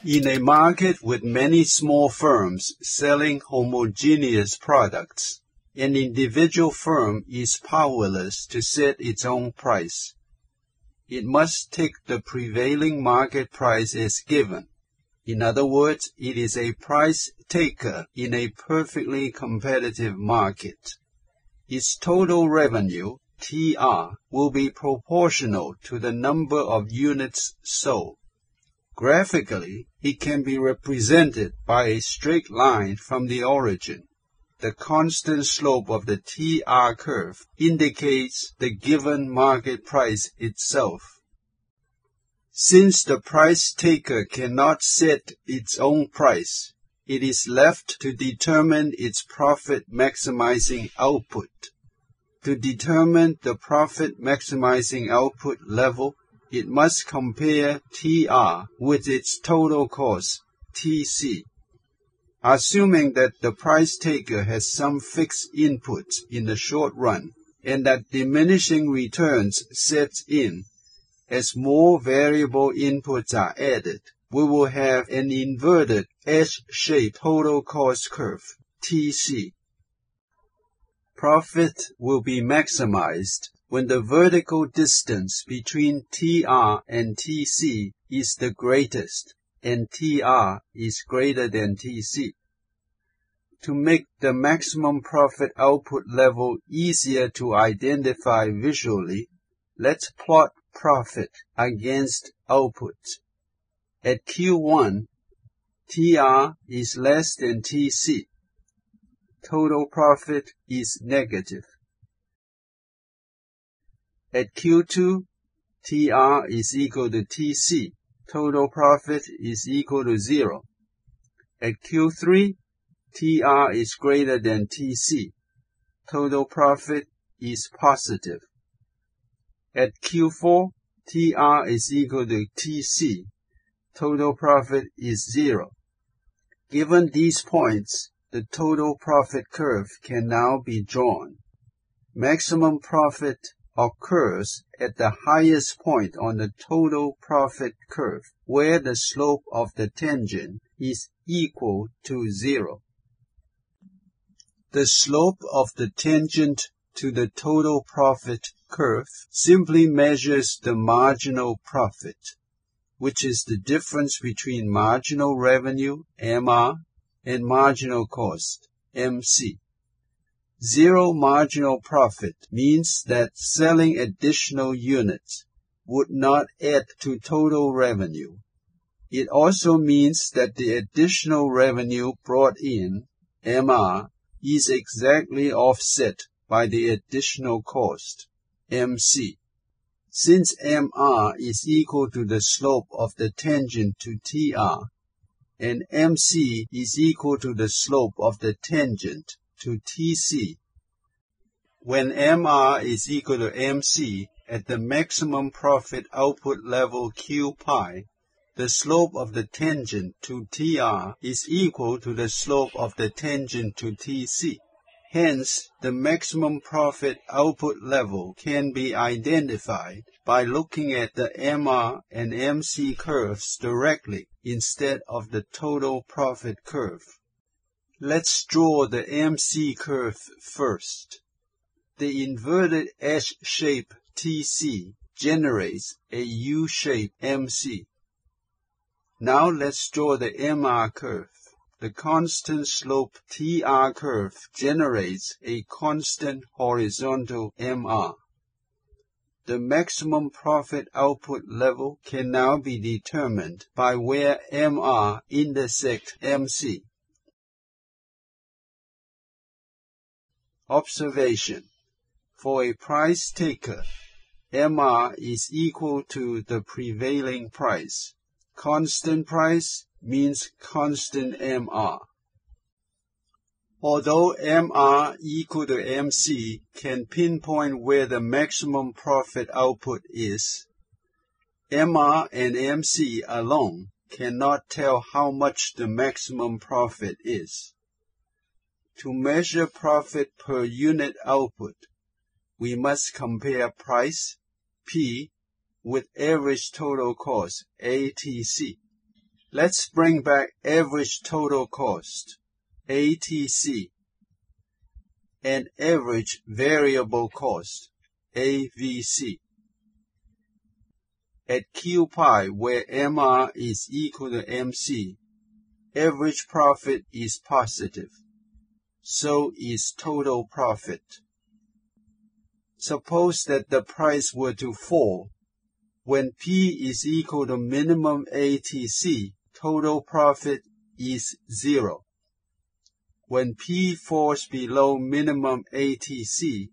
In a market with many small firms selling homogeneous products, an individual firm is powerless to set its own price. It must take the prevailing market price as given. In other words, it is a price taker in a perfectly competitive market. Its total revenue, TR, will be proportional to the number of units sold. Graphically, it can be represented by a straight line from the origin. The constant slope of the TR curve indicates the given market price itself. Since the price taker cannot set its own price, it is left to determine its profit-maximizing output. To determine the profit-maximizing output level, it must compare TR with its total cost, TC. Assuming that the price taker has some fixed inputs in the short run and that diminishing returns sets in, as more variable inputs are added, we will have an inverted S-shaped total cost curve, TC. Profit will be maximized when the vertical distance between TR and TC is the greatest and TR is greater than TC. To make the maximum profit output level easier to identify visually, let's plot profit against output. At Q1, TR is less than TC. Total profit is negative. At Q2, TR is equal to TC. Total profit is equal to 0. At Q3, TR is greater than TC. Total profit is positive. At Q4, TR is equal to TC. Total profit is 0. Given these points, the total profit curve can now be drawn. Maximum profit occurs at the highest point on the total profit curve, where the slope of the tangent is equal to 0. The slope of the tangent to the total profit curve simply measures the marginal profit, which is the difference between marginal revenue, MR, and marginal cost, MC. Zero marginal profit means that selling additional units would not add to total revenue. It also means that the additional revenue brought in, MR, is exactly offset by the additional cost, MC. Since MR is equal to the slope of the tangent to TR, and MC is equal to the slope of the tangent to TC. When MR is equal to MC at the maximum profit output level Q pi, the slope of the tangent to TR is equal to the slope of the tangent to TC. Hence, the maximum profit output level can be identified by looking at the MR and MC curves directly instead of the total profit curve. Let's draw the MC curve first. The inverted S-shape TC generates a U-shape MC. Now let's draw the MR curve. The constant slope TR curve generates a constant horizontal MR. The maximum profit output level can now be determined by where MR intersects MC. Observation. For a price taker, MR is equal to the prevailing price. Constant price means constant MR. Although MR equal to MC can pinpoint where the maximum profit output is, MR and MC alone cannot tell how much the maximum profit is. To measure profit per unit output, we must compare price, P, with average total cost, ATC. Let's bring back average total cost, ATC, and average variable cost, AVC. At Q pi, where MR is equal to MC, average profit is positive. So is total profit. Suppose that the price were to fall. When P is equal to minimum ATC, total profit is 0. When P falls below minimum ATC,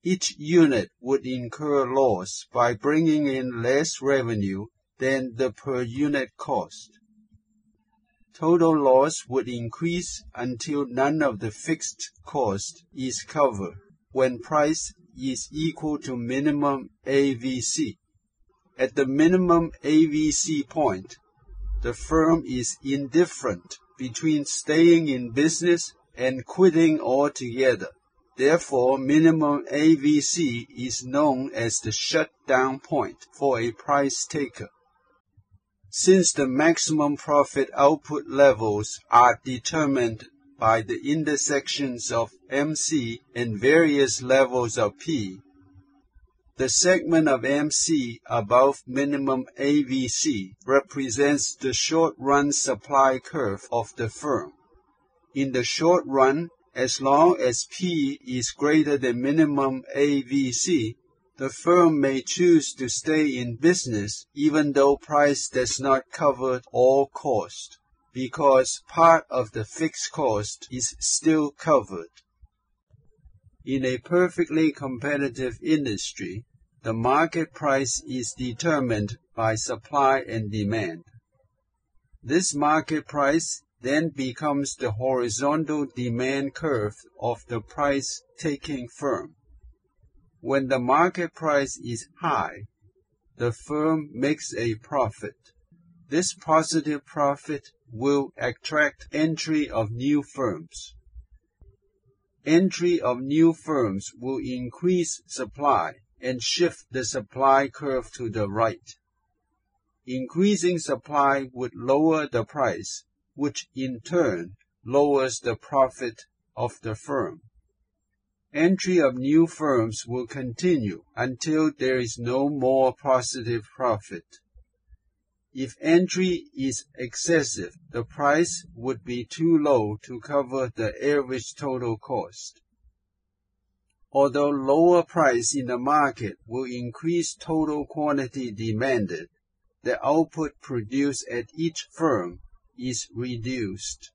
each unit would incur loss by bringing in less revenue than the per unit cost. Total loss would increase until none of the fixed cost is covered when price is equal to minimum AVC. At the minimum AVC point, the firm is indifferent between staying in business and quitting altogether. Therefore, minimum AVC is known as the shutdown point for a price taker. Since the maximum profit output levels are determined by the intersections of MC and various levels of P, the segment of MC above minimum AVC represents the short-run supply curve of the firm. In the short run, as long as P is greater than minimum AVC, the firm may choose to stay in business even though price does not cover all cost, because part of the fixed cost is still covered. In a perfectly competitive industry, the market price is determined by supply and demand. This market price then becomes the horizontal demand curve of the price-taking firm. When the market price is high, the firm makes a profit. This positive profit will attract entry of new firms. Entry of new firms will increase supply and shift the supply curve to the right. Increasing supply would lower the price, which in turn lowers the profit of the firm. Entry of new firms will continue until there is no more positive profit. If entry is excessive, the price would be too low to cover the average total cost. Although lower price in the market will increase total quantity demanded, the output produced at each firm is reduced.